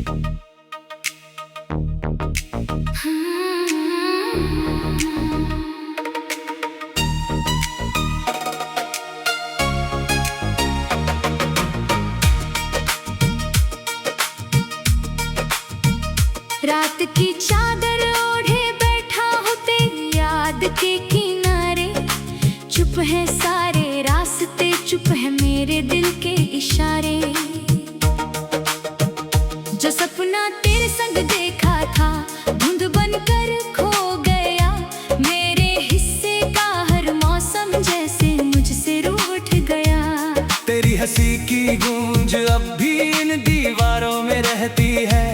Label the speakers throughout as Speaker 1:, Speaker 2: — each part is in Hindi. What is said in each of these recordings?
Speaker 1: रात की चादर ओढ़े बैठा हूँ तेरी याद के किनारे। चुप है सारे रास्ते, चुप है मेरे दिल के इशारे। जो सपना तेरे संग देखा था धुंध बनकर खो गया। मेरे हिस्से का हर मौसम जैसे मुझसे रूठ गया।
Speaker 2: तेरी हंसी की गूंज अब भी इन दीवारों में रहती है।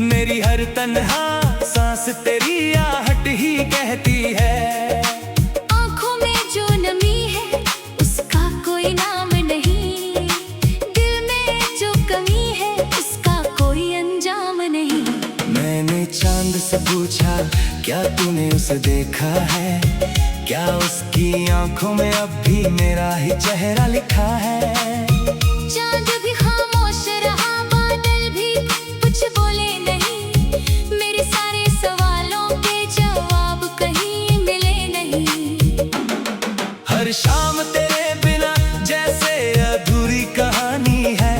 Speaker 2: मेरी हर तन्हा सांस तेरी आहट ही कहती है।
Speaker 1: आँखों में जो नमी है उसका कोई नाम नहीं। दिल में जो कमी है उसका कोई अंजाम नहीं।
Speaker 2: मैंने चांद से पूछा क्या तूने उसे देखा है। क्या उसकी आंखों में अब भी मेरा ही चेहरा लिखा है।
Speaker 1: चांद भी खामोश रहा, बादल भी कुछ बोले नहीं। मेरे सारे सवालों के जवाब कहीं मिले नहीं।
Speaker 2: हर शाम तेरे बिना जैसे अधूरी कहानी है।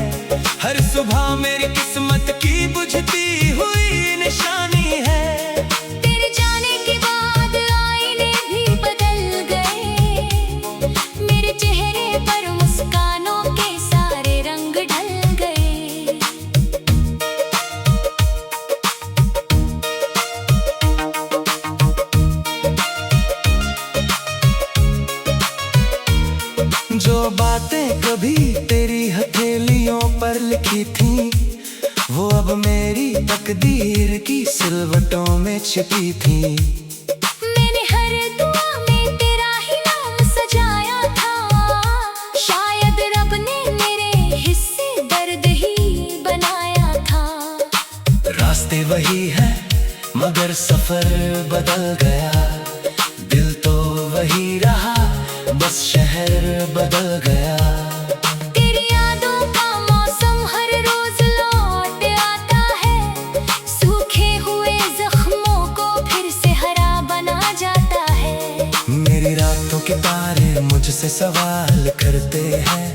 Speaker 2: हर सुबह मेरी किस्मत की बुझती हुई निशानी है।
Speaker 1: तेरे जाने के बाद आईने भी बदल गए। मेरे चेहरे पर मुस्कानों के सारे रंग ढल गए।
Speaker 2: जो बातें कभी तेरी हथेलियों पर लिखी थी वो अब मेरी तकदीर की सिलवटों में छिपी थी।
Speaker 1: मैंने हर दुआ में तेरा ही नाम सजाया था। शायद रब ने मेरे हिस्से दर्द ही बनाया था।
Speaker 2: रास्ते वही है मगर सफर बदल गया। दिल तो वही रहा बस शहर बदल गया।
Speaker 1: तेरी यादों का मौसम हर रोज लौट आता है। सूखे हुए जख्मों को फिर से हरा बना जाता है।
Speaker 2: मेरी रातों के तारे मुझसे सवाल करते हैं।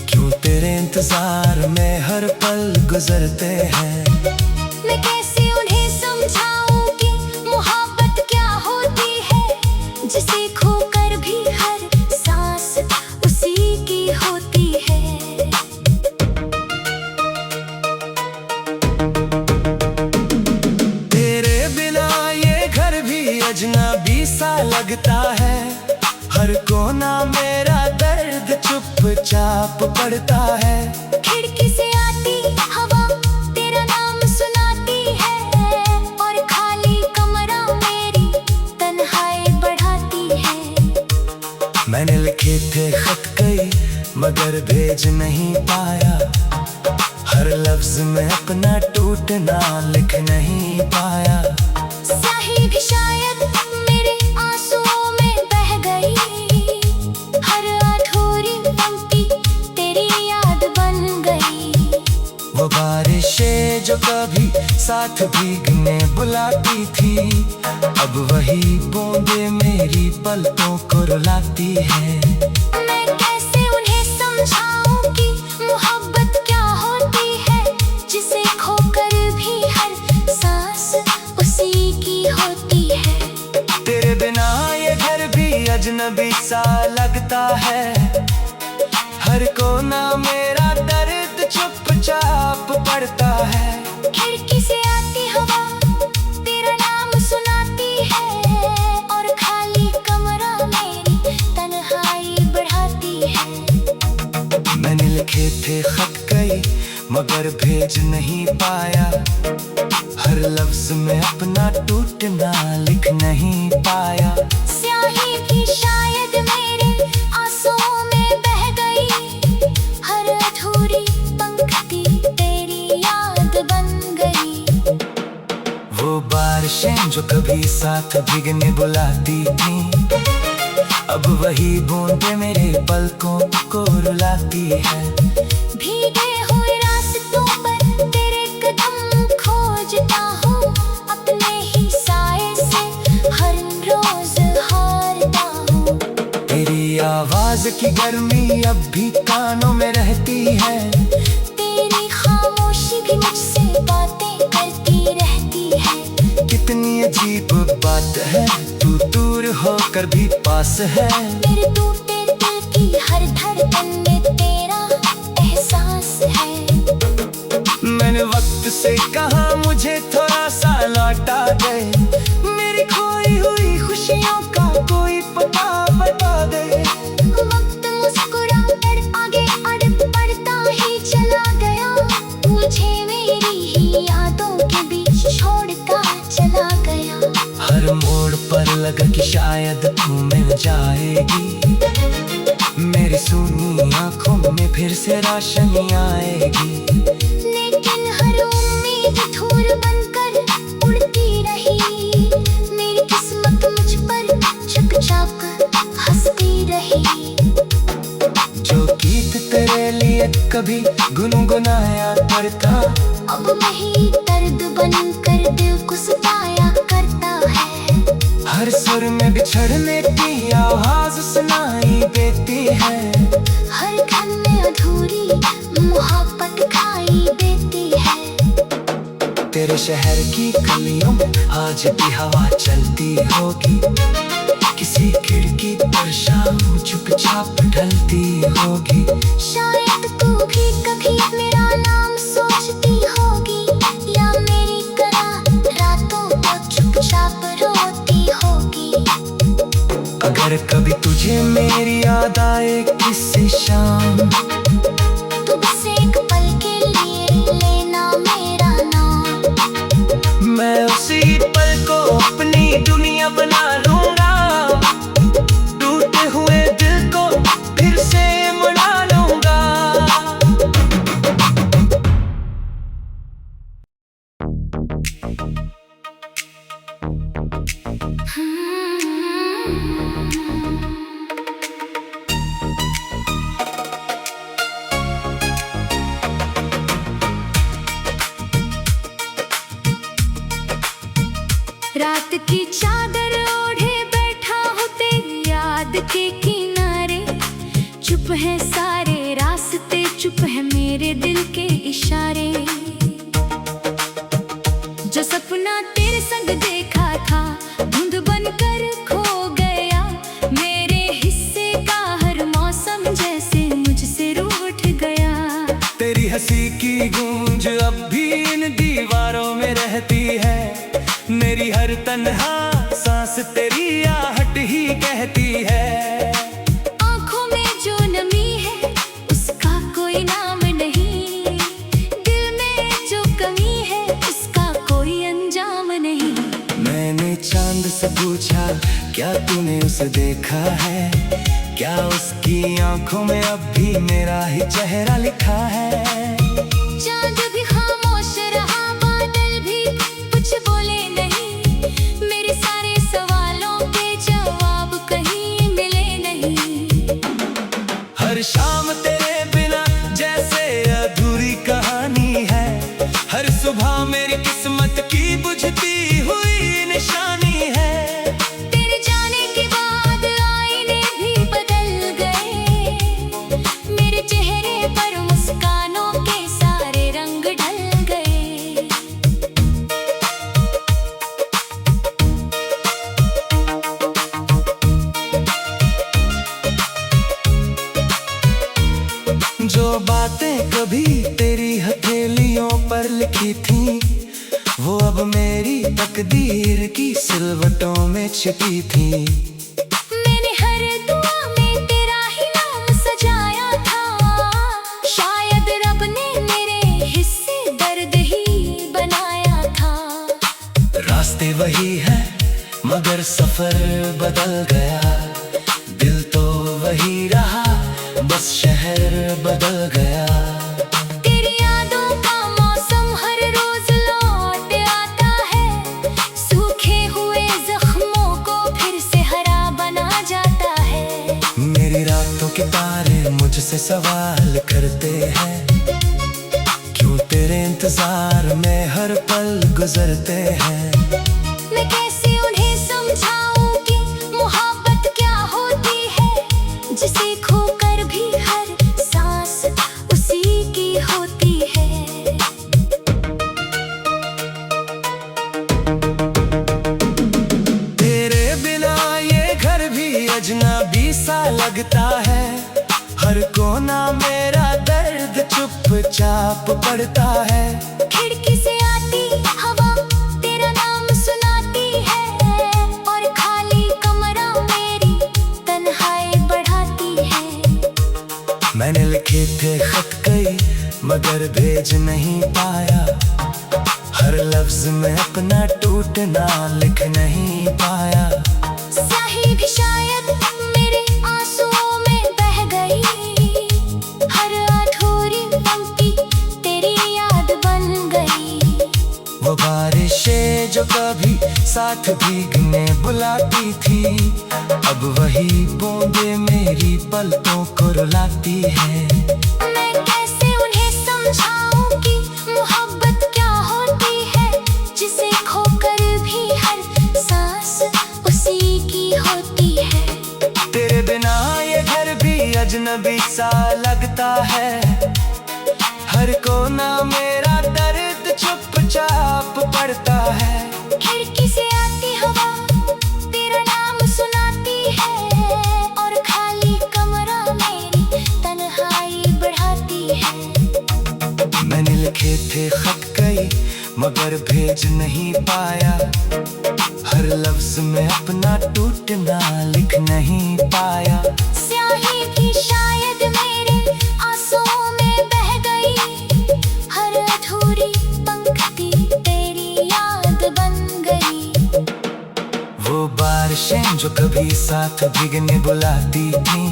Speaker 2: क्यों तेरे इंतजार में हर पल गुजरते हैं।
Speaker 1: मैं कैसे उन्हें समझाऊं कि मोहब्बत क्या होती है। जिसे खोकर भी हर सांस उसी की होती है।
Speaker 2: तेरे बिना ये घर भी अजनबी सा लगता है। हर कोना मेरा दर्द चुपचाप पड़ता है।
Speaker 1: खिड़की से आती हवा तेरा नाम सुनाती है। और खाली कमरा मेरी तन्हाई बढ़ाती है।
Speaker 2: मैंने लिखे थे खत कई मगर भेज नहीं पाया। हर लफ्ज में अपना टूटना लिख नहीं पाया।
Speaker 1: स्याही भी शायद मेरे आंसुओं में बह गई। हर अधूरी पंक्ति तेरी याद बन गई।
Speaker 2: वो बारिशें जो कभी साथ भीगने बुलाती थी अब वही बूंदे मेरी पलकों को रुलाती है।
Speaker 1: मैं कैसे उन्हें समझाऊं कि मोहब्बत क्या होती है। जिसे खोकर भी हर सांस उसी की होती है।
Speaker 2: तेरे बिना ये घर भी अजनबी सा लगता है। हर कोना मेरा दर्द चुपचाप पड़ता है।
Speaker 1: खिड़की से आती हवा तेरा नाम सुनाती है। और खाली कमरा मेरी तन्हाई बढ़ाती है।
Speaker 2: मैंने लिखे थे खत कई मगर भेज नहीं पाया। हर लफ्ज में अपना टूटना लिख नहीं पाया।
Speaker 1: स्याही भी शायद मेरे आंसुओं में बह गई। हर अधूरी पंक्ति तेरी याद बन गई।
Speaker 2: वो बारिशें जो कभी साथ भीगने बुलाती थी अब वही बूंदे मेरे पलकों को रुलाती है।
Speaker 1: भीगे हुए रास्तों पर तेरे
Speaker 2: की गर्मी अब भी कानों में रहती है।
Speaker 1: तेरी खामोशी भी मुझसे बातें करती रहती है।
Speaker 2: कितनी अजीब बात है, तू दूर होकर भी पास है।
Speaker 1: मेरे टूटे दिल की हर धड़कन में तेरा एहसास है।
Speaker 2: मैंने वक्त से कहा मुझे थोड़ा सा लौटा दे, मेरी खोई हुई खुशियों का कोई पता बता दे।
Speaker 1: वक्त मुस्कुरा कर आगे बढ़ता ही चला गया, मुझे मेरी ही यादों के बीच छोड़कर चला गया।
Speaker 2: हर मोड़ पर लगा कि शायद तू मिल जाएगी, मेरी सूनी आंखों में फिर से रोशनी आएगी।
Speaker 1: लेकिन हर उम्मीद धूल बनकर उड़ती रही, मेरी किस्मत मुझ पर चुपचाप हंसती रही।
Speaker 2: जो गीत तेरे लिए कभी गुनगुनाया करता,
Speaker 1: अब वही दर्द बनकर दिल को सताया करता है।
Speaker 2: हर सुर में बिछड़ने की आवाज सुनाई देती है।
Speaker 1: हर घन में अधूरी मोहब्बत खाई देती है।
Speaker 2: तेरे शहर की गलियों में आज भी हवा चलती होगी, किसी खिड़की पर शाम चुपचाप ढलती होगी।
Speaker 1: शायद तू भी कभी मेरा नाम सोचती होगी, या मेरी तरह रातों को चुपचाप रोती होगी।
Speaker 2: अगर कभी तुझे मेरी याद आए किसी शाम,
Speaker 1: तो बस एक पल के लिए लेना मेरा नाम।
Speaker 2: मैं उसी पल को अपनी दुनिया बना लूंगा, टूटे हुए दिल को फिर से मुड़ा लूंगा।
Speaker 1: रात की चादर ओढ़े बैठा हूँ तेरी याद के किनारे। चुप है सारे रास्ते, चुप है मेरे दिल के इशारे। जो सपना तेरे संग देखा था धुंध बनकर खो गया, मेरे हिस्से का हर मौसम जैसे मुझसे रूठ गया।
Speaker 2: तेरी हंसी की गूंज अब भी इन दीवारों में रहती है। मेरी हर तन्हा सांस तेरी आहट ही कहती है।
Speaker 1: आँखों में जो नमी है उसका कोई नाम नहीं, दिल में जो कमी है उसका कोई अंजाम नहीं।
Speaker 2: मैंने चांद से पूछा क्या तूने उसे देखा है, क्या उसकी आंखों में अब भी मेरा ही चेहरा लिखा है।
Speaker 1: चांद भी खामोश रहा, बादल भी कुछ बोले नहीं, मेरे सारे सवालों के जवाब कहीं मिले नहीं।
Speaker 2: हर शाम तेरे बिना जैसे अधूरी कहानी है, हर सुबह मेरी किस्मत की बुझती हुई निशानी है।
Speaker 1: तेरे जाने के बाद आईने भी बदल गए, मेरे चेहरे पर मुस्कानों के सारे रंग ढल गए।
Speaker 2: जो बातें कभी तेरी हथेलियों पर लिखी थी, वो अब मेरी तकदीर की सिलवटों में छिपी थी।
Speaker 1: मैंने हर दुआ में तेरा ही नाम सजाया था, शायद रब ने मेरे हिस्से दर्द ही बनाया था।
Speaker 2: रास्ते वही है मगर सफर बदल गया, दिल तो वही रहा बस शहर बदल गया।
Speaker 1: तेरी यादों का मौसम हर रोज लौट आता है, सूखे हुए जख्मों को फिर से हरा बना जाता है।
Speaker 2: मेरी रातों के तारे मुझसे सवाल करते हैं, क्यों तेरे इंतजार में हर पल गुजरते हैं।
Speaker 1: मैं कैसे उन्हें समझाऊं कि मोहब्बत क्या होती है, जिसे खो
Speaker 2: चुपचाप पड़ता है।
Speaker 1: खिड़की से आती हवा तेरा नाम सुनाती है, और खाली कमरा मेरी तन्हाई बढ़ाती है।
Speaker 2: मैंने लिखे थे खत कई मगर भेज नहीं पाया, हर लफ्ज में अपना टूटना लिख नहीं पाया।
Speaker 1: स्याही भी शायद मेरे आंसुओं में बह गई, हर अधूरी पंक्ति तेरी याद बन गई।
Speaker 2: वो बारिशें जो कभी साथ भीगने बुलाती थी, अब वही बूंदे मेरी पलकों को रुलाती है।
Speaker 1: मैं कैसे उन्हें समझाऊं कि मोहब्बत क्या होती है, जिसे खोकर भी हर सांस उसी की होती है।
Speaker 2: तेरे बिना ये घर भी अजनबी सा लगता है, हर कोना मेरा दर्द चुपचाप पड़ता है।
Speaker 1: खिड़की से आती हवा तेरा नाम सुनाती है, और खाली कमरा मेरी तन्हाई बढ़ाती है।
Speaker 2: मैंने लिखे थे खत कई मगर भेज नहीं पाया, हर लफ्ज में अपना टूटना लिख नहीं पाया।
Speaker 1: स्याही भी शायद मेरे आंसुओं में बह गई, हर अधूरी पंक्ति तेरी याद बन गई।
Speaker 2: वो बारिशें जो कभी साथ भीगने बुलाती थी,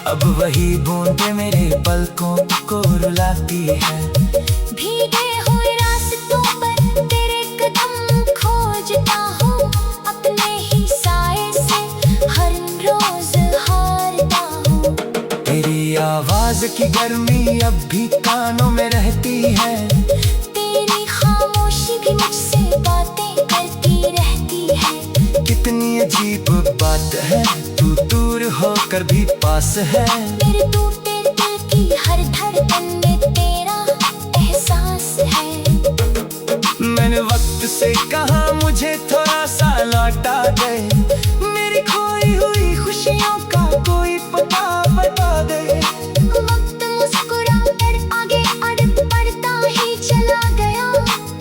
Speaker 2: अब वही बूंदे मेरे पलकों को रुलाती है।
Speaker 1: भीगे हुए रास्तों पर तेरे कदम खोजता हूँ, अपने ही साए से हर रोज हारता हूँ।
Speaker 2: तेरी आवाज की गर्मी अब भी कानों में रहती है,
Speaker 1: तेरी खामोशी भी मुझसे बातें करती रहती है।
Speaker 2: कितनी अजीब बात है, तू दूर होकर भी पास है।
Speaker 1: मेरे टूटे दिल की हर धड़कन में तेरा एहसास है।
Speaker 2: मैंने वक्त से कहा मुझे थोड़ा सा लौटा दे, मेरी खोई हुई खुशियों का कोई पता बता दे।
Speaker 1: वक्त मुस्कुरा कर आगे बढ़ता ही चला गया,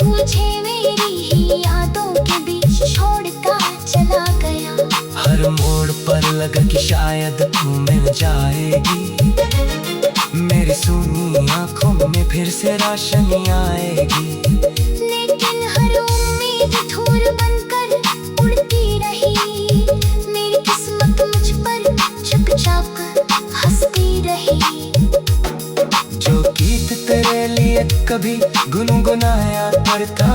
Speaker 1: मुझे मेरी ही यादों के बीच छोड़कर चला गया।
Speaker 2: हर मोड़ पर लगा कि शायद तू मिल जाएगी, मेरी सूनी आंखों में फिर से रोशनी आएगी।
Speaker 1: लेकिन हर उम्मीद धूल बनकर उड़ती रही, मेरी किस्मत मुझ पर चुपचाप हंसती रही।
Speaker 2: जो गीत तेरे लिए कभी गुनगुनाया करता,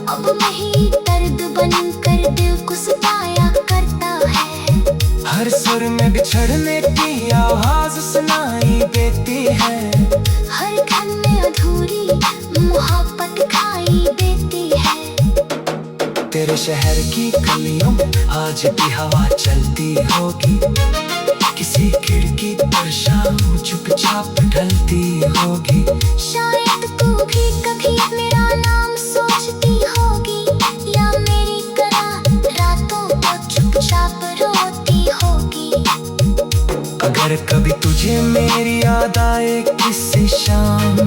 Speaker 1: अब वही दर्द बनकर दिल को सताया करता है।
Speaker 2: हर सुर में बिछड़ने की आवाज सुनाई देती है,
Speaker 1: हर घन में अधूरी मोहब्बत खाई देती है।
Speaker 2: तेरे शहर की गलियों में आज भी हवा चलती होगी, किसी खिड़की पर शाम चुपचाप ढलती होगी।
Speaker 1: शायद तू भी कभी मेरा नाम सोचती होगी, या मेरी तरह रातों को चुपचाप रोती होगी।
Speaker 2: अगर कभी तुझे मेरी याद आए किसी शाम,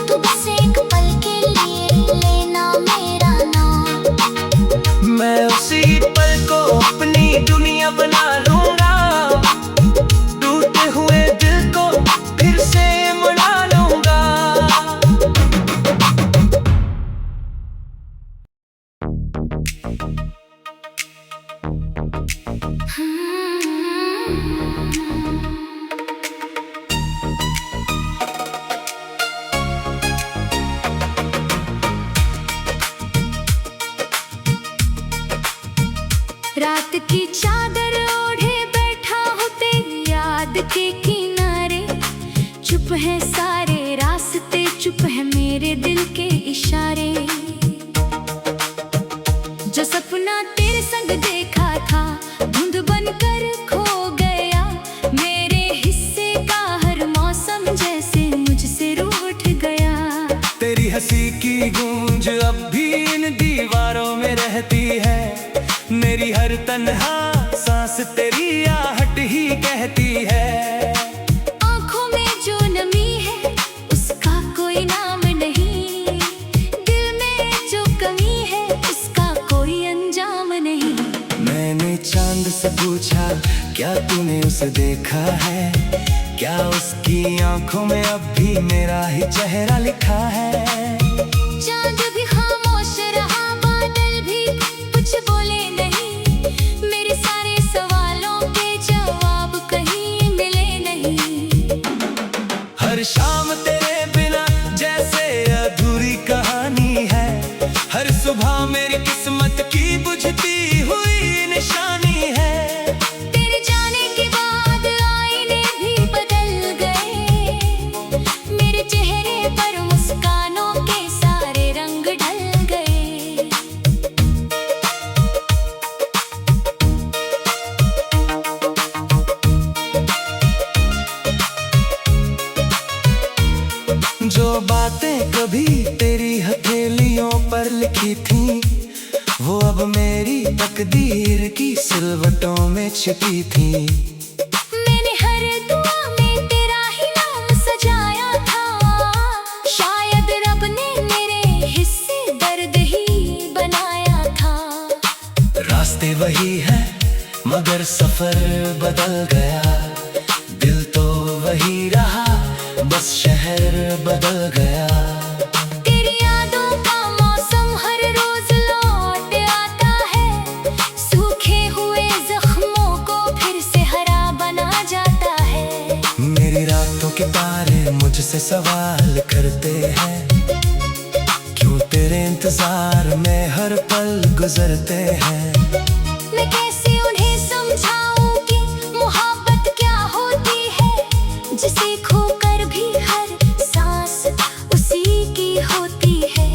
Speaker 1: तो बस एक पल के लिए लेना मेरा नाम।
Speaker 2: मैं उसी पल को अपनी दुनिया बना लूंगा, टूटे हुए दिल को फिर से मना लूंगा।
Speaker 1: रात की चादर ओढ़े बैठा हूँ तेरी याद के किनारे, चुप है सारे रास्ते, चुप है मेरे दिल के इशारे। जो सपना तेरे संग देखा था धुंध बनकर खो गया, मेरे हिस्से का हर मौसम जैसे मुझसे रूठ गया।
Speaker 2: तेरी हंसी की गूंज अब भी इन दीवारों में रहती है, मेरी हर तन्हा सांस तेरी आहट ही कहती है।
Speaker 1: आंखों में जो नमी है उस
Speaker 2: से पूछा, क्या तूने उसे देखा है? क्या उसकी आंखों में अब भी मेरा ही चेहरा लिखा है?
Speaker 1: चांद भी खामोश रहा, बादल भी कुछ बोले नहीं। मेरे सारे सवालों के जवाब कहीं मिले नहीं।
Speaker 2: हर शाम तेरे बिना जैसे अधूरी कहानी है। हर सुबह मेरी किस्मत की बुझती हुई निशानी है।
Speaker 1: तेरे जाने के बाद आईने भी बदल गए। मेरे चेहरे पर मुस्कानों के सारे रंग ढल गए।
Speaker 2: जो बातें कभी तेरी हथेलियों पर लिखी थी, वो अब मेरी तकदीर की सिलवटों में छिपी थी।
Speaker 1: मैंने हर दुआ में तेरा ही नाम सजाया था। शायद रब ने मेरे हिस्से दर्द ही बनाया था।
Speaker 2: रास्ते वही है मगर सफर बदल गया। दिल तो वही रहा, बस शहर बदल गया।
Speaker 1: तेरी यादों का मौसम हर रोज लौट आता है। सूखे हुए जख्मों को फिर से हरा बना जाता है।
Speaker 2: मेरी रातों के तारे मुझसे सवाल करते हैं, क्यों तेरे इंतजार में हर पल गुजरते हैं।
Speaker 1: मैं कैसे उन्हें समझाऊं कि मोहब्बत क्या होती है, जिसे खोकर भी हर सांस उसी की होती है।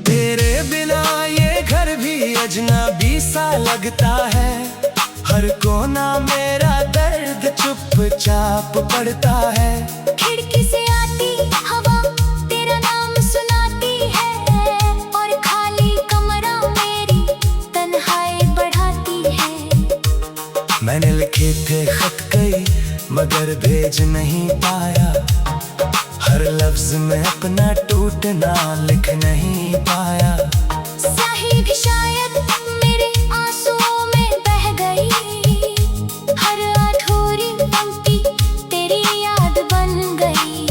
Speaker 2: तेरे बिना ये घर भी अजनबी सा लगता है। हर कोना मेरा दर्द चुपचाप पड़ता है।
Speaker 1: खिड़की से आती हवा तेरा नाम सुनाती है, और खाली कमरा मेरी तन्हाई बढ़ाती है।
Speaker 2: मैंने लिखे थे खत कई मगर भेज नहीं पाया। हर लफ्ज में अपना टूटना लिख नहीं पाया।
Speaker 1: स्याही भी शायद मेरे आंसुओं में बह गई। हर अधूरी पंक्ति तेरी याद बन गई।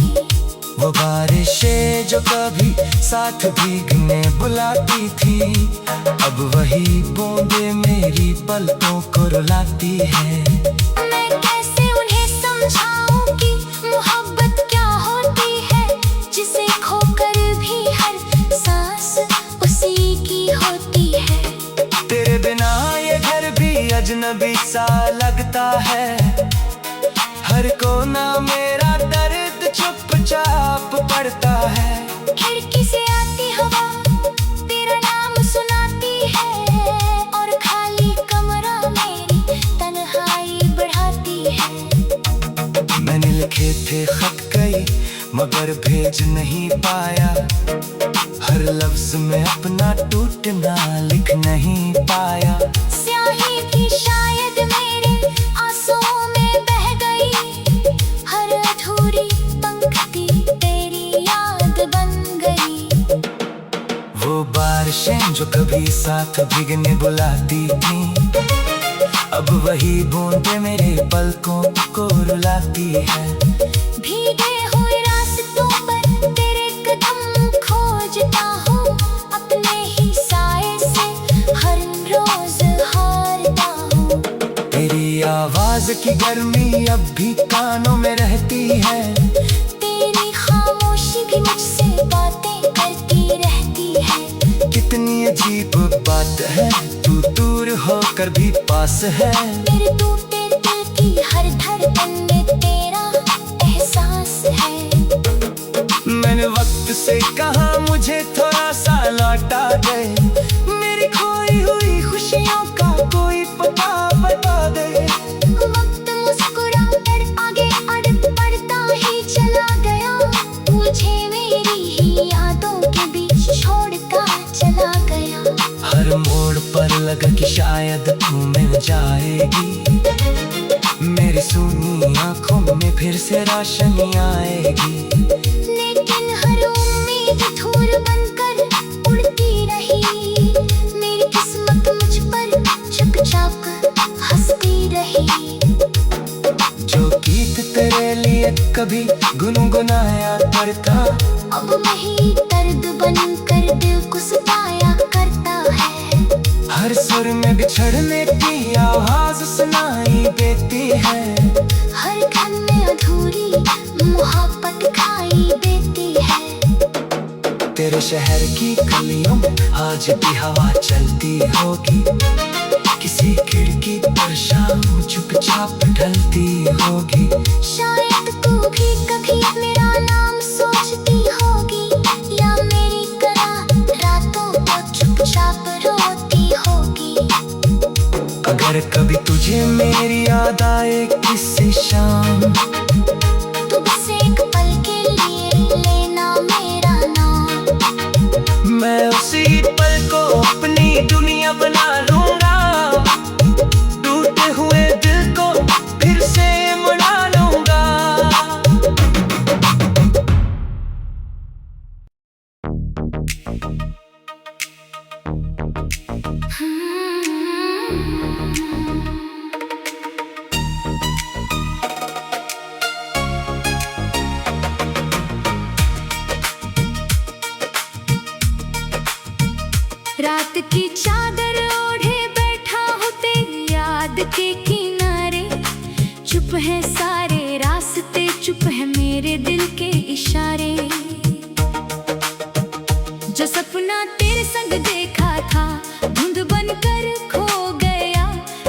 Speaker 2: वो बारिशें जो कभी साथ भीगने बुलाती थी, अब वही बूंदे मेरी पलकों को रुलाती है।
Speaker 1: मैं कैसे उन्हें समझाऊं कि मोहब्बत क्या होती है, जिसे खोकर भी हर सांस उसी की होती है।
Speaker 2: तेरे बिना ये घर भी अजनबी सा लगता है। हर कोना मेरा दर्द चुपचाप पड़ता है।
Speaker 1: खिड़की से आती हवा तेरा नाम सुनाती है, और खाली कमरा मेरी तन्हाई बढ़ाती है।
Speaker 2: मैंने लिखे थे खत कई मगर भेज नहीं पाया। हर लफ्ज में अपना टूटना लिख नहीं पाया।
Speaker 1: स्याही भी शायद मेरे आंसुओं में बह गई। हर अधूरी पंक्ति तेरी याद बन गई।
Speaker 2: वो बारिशें जो कभी साथ भीगने बुलाती थी, अब वही बूंदे मेरे पलकों को रुलाती है।
Speaker 1: भीगे हुए रास्तों पर तेरे कदम खोजता हूँ। अपने ही साए से हर रोज हारता हूँ।
Speaker 2: तेरी आवाज की गर्मी अब भी कानों में रहती है।
Speaker 1: तेरी खामोशी भी मुझसे बातें करती रहती है।
Speaker 2: कितनी अजीब बात है, तू दूर होकर भी पास है।
Speaker 1: मेरे टूटे दिल की हर धड़कन में तेरा एहसास है।
Speaker 2: मैंने वक्त से कहा मुझे थोड़ा सा लौटा दे। मेरी खोई हुई खुशियों का कोई पता बता दे।
Speaker 1: वक्त मुस्कुरा कर आगे बढ़ बढ़ता ही चला गया। मुझे मेरी ही यादों के बीच छोड़ता चला गया।
Speaker 2: हर मोड़ पर लगा कि शायद तू मिल जाएगी। मेरी सूनी आंखों में फिर से रोशनी आएगी।
Speaker 1: लेकिन हर उम्मीद धूल बनकर उड़ती
Speaker 2: लिए कभी गुनगुनाया करता।
Speaker 1: अब वही दर्द बनकर दिल को सताया करता है।
Speaker 2: हर सुर में बिछड़ने की आवाज सुनाई देती है।
Speaker 1: हर घन में अधूरी मोहब्बत खाई देती है।
Speaker 2: तेरे शहर की गलियों में आज भी हवा चलती होगी। किसी खिड़की पर शाम चुपचाप ढलती होगी।
Speaker 1: शायद तू भी कभी मेरा नाम सोचती होगी, या मेरी तरह रातों को चुपचाप रोती होगी।
Speaker 2: अगर कभी तुझे मेरी याद आए किसी शाम,
Speaker 1: तो बस एक पल के लिए लेना मेरा नाम।
Speaker 2: मैं उसी पल को अपनी दुनिया बना लूंगा। टूटे हुए दिल को फिर से मना लूंगा।
Speaker 1: रात की चादर ओढ़े बैठा हूँ तेरी याद के किनारे। चुप है सारे रास्ते, चुप है मेरे दिल के इशारे। जो सपना तेरे संग देखा था धुंध बनकर खो गया।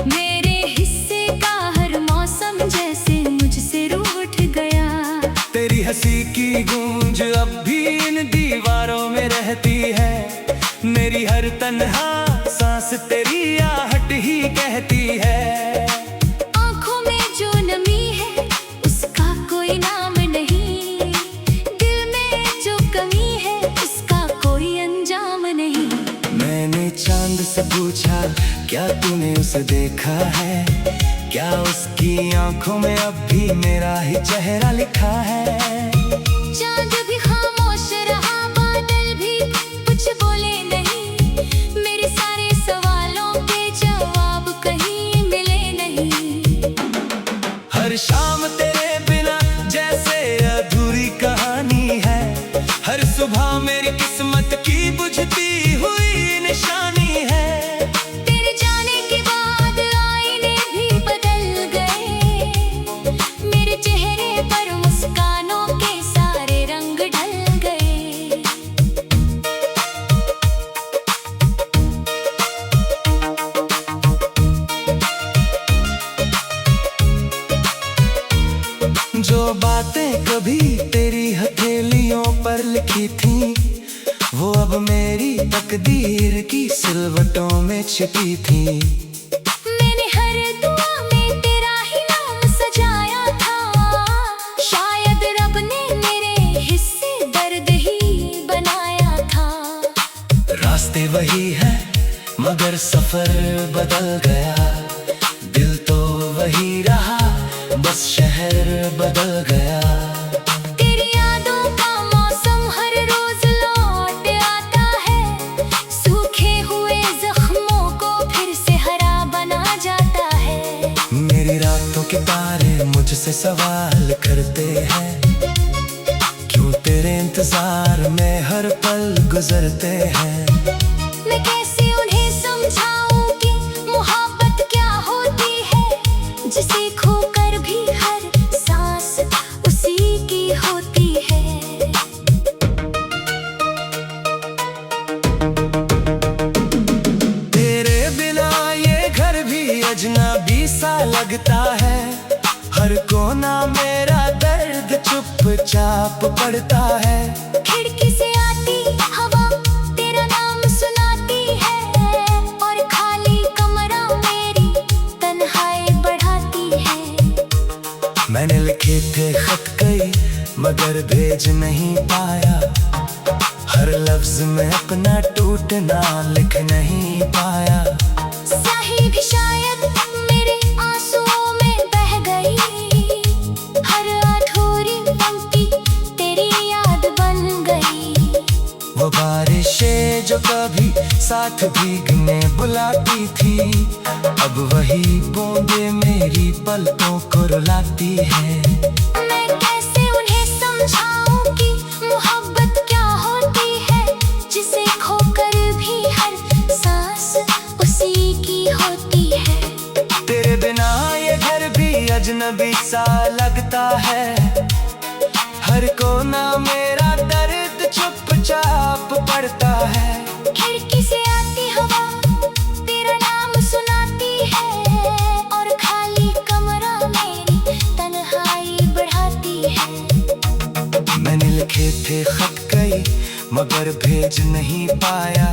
Speaker 1: मेरे हिस्से का हर मौसम जैसे मुझसे रूठ गया।
Speaker 2: तेरी हंसी की गूंज अब भी इन दीवारों में रहती है। मेरी हर तन्हा सांस तेरी आहट ही कहती है।
Speaker 1: आँखों में जो नमी है उसका कोई नाम नहीं। दिल में जो कमी है उसका कोई अंजाम नहीं।
Speaker 2: मैंने चांद से पूछा क्या तूने उसे देखा है। क्या उसकी आंखों में अब भी मेरा ही चेहरा लिखा है।
Speaker 1: चांद भी खामोश रहा, बादल भी कुछ बोले नहीं। मेरे सारे सवालों के जवाब कहीं मिले नहीं।
Speaker 2: हर शाम तेरे बिना जैसे अधूरी कहानी है। हर सुबह मेरी किस्मत की बुझती हुई निशानी है।
Speaker 1: तेरे जाने के बाद आईने भी बदल गए। मेरे चेहरे पर मुस्कानों के सारे रंग ढल गए।
Speaker 2: जो बातें कभी तेरी हथेलियों पर लिखी थी, वो अब मेरी तकदीर की सिलवटों में छिपी थी।
Speaker 1: मैंने हर दुआ में तेरा ही नाम सजाया था। शायद रब ने मेरे हिस्से दर्द ही बनाया था।
Speaker 2: रास्ते वही है मगर सफर बदल गया। दिल तो वही रहा बस शहर बदल गया।
Speaker 1: तेरी यादों का मौसम हर रोज लौट आता है। सूखे हुए जख्मों को फिर से हरा बना जाता है।
Speaker 2: मेरी रातों के तारे मुझसे सवाल करते हैं। क्यों तेरे इंतजार में हर पल गुजरते हैं।
Speaker 1: मैं कैसे उन्हें समझाऊं कि मोहब्बत क्या होती है। जिसे खोकर भी हर सांस उसी की होती है।
Speaker 2: तेरे बिना ये घर भी अजनबी सा लगता है। हर कोना मेरा दर्द चुपचाप पड़ता है।
Speaker 1: खिड़की से आती हवा तेरा नाम सुनाती है। और खाली कमरा मेरी तन्हाई बढ़ाती है।
Speaker 2: मैंने लिखे थे खत कई मगर भेज नहीं पाया। हर लफ्ज में अपना टूटना लिख नहीं पाया।
Speaker 1: स्याही भी शायद मेरे आंसुओं में बह गई। हर अधूरी पंक्ति तेरी याद बन गई।
Speaker 2: वो बारिशें जो कभी साथ भीगने बुलाती थी, अब वही बूंदे मेरी पलकों को रुलाती है।
Speaker 1: मैं
Speaker 2: अजनबी सा लगता है। हर कोना मेरा दर्द चुपचाप पड़ता है।
Speaker 1: खिड़की से आती हवा तेरा नाम सुनाती है, और खाली कमरा मेरी तन्हाई बढ़ाती है।
Speaker 2: मैंने लिखे थे खत कई मगर भेज नहीं पाया।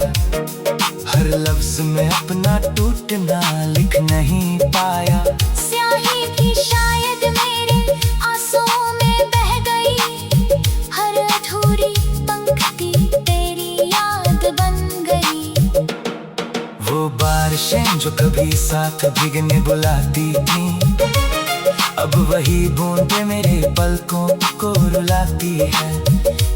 Speaker 2: हर लफ्ज में अपना टूटना लिख नहीं पाया।
Speaker 1: स्याही भी शायद मेरे आंसुओं में बह गई, हर अधूरी पंक्ति तेरी याद बन गई।
Speaker 2: वो बारिशें जो कभी साथ भीगने बुलाती थी, अब वही बूंदें मेरे पलकों को रुलाती है।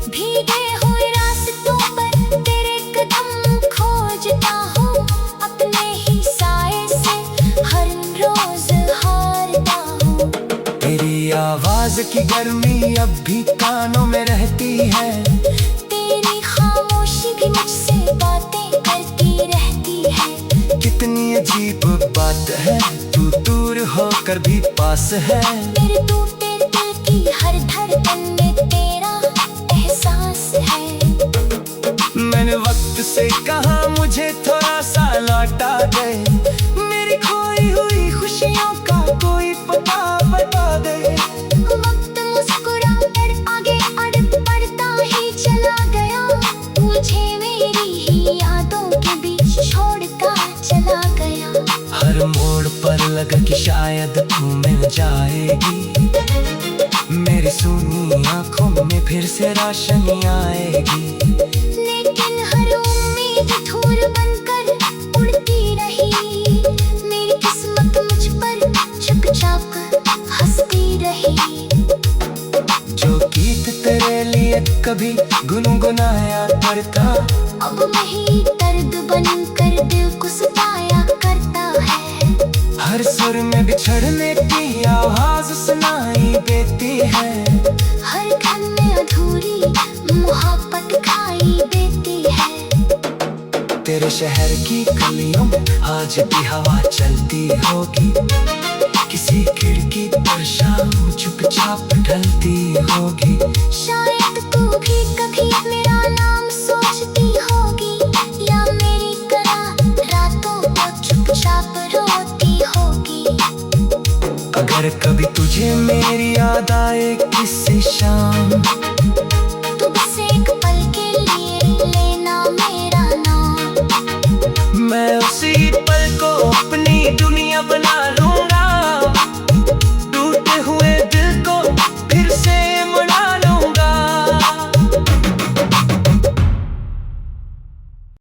Speaker 1: भीगे हुए रास्तों पर तेरे कदम खोजता हूँ, अपने ही साए से हर रोज हारता हूँ।
Speaker 2: तेरी आवाज की गर्मी अब भी कानों में रहती है।
Speaker 1: तेरी खामोशी भी मुझसे बातें करती रहती है।
Speaker 2: कितनी अजीब बात है, तू दूर होकर भी पास है।
Speaker 1: मेरे टूटे दिल की हर धड़कन में तेरा एहसास है।
Speaker 2: मैंने वक्त से कहा मुझे थोड़ा सा लौटा दे, मेरी खोई हुई खुशियों का कोई पता बता दे।
Speaker 1: वक्त मुस्कुरा कर आगे बढ़ता ही चला गया, मुझे मेरी ही यादों के बीच छोड़कर चला गया।
Speaker 2: हर मोड़ पर लगा कि शायद तू मिल जाएगी, मेरी सूनी आंखों में फिर से रोशनी आएगी।
Speaker 1: लेकिन हर उम्मीद धूल बनकर उड़ती रही, मेरी किस्मत मुझ पर चुपचाप हंसती रही।
Speaker 2: जो गीत तेरे लिए कभी गुनगुनाया करता,
Speaker 1: अब वही दर्द बनकर दिल को सताया करता है।
Speaker 2: हर सुर में बिछड़ने की आवाज सुनाई देती है।
Speaker 1: हर घन में अधूरी मोहब्बत खाई देती है।
Speaker 2: तेरे शहर की गलियों में आज भी हवा चलती होगी, किसी खिड़की पर शाम चुपचाप ढलती होगी।
Speaker 1: शायद तू भी कभी मेरा नाम सोचती होगी, या मेरी तरह रातों को चुपचाप रोती होगी।
Speaker 2: अगर कभी तुझे मेरी याद आए किसी शाम,
Speaker 1: तो बस एक पल के लिए लेना मेरा नाम।
Speaker 2: मैं उसी पल को अपनी दुनिया बना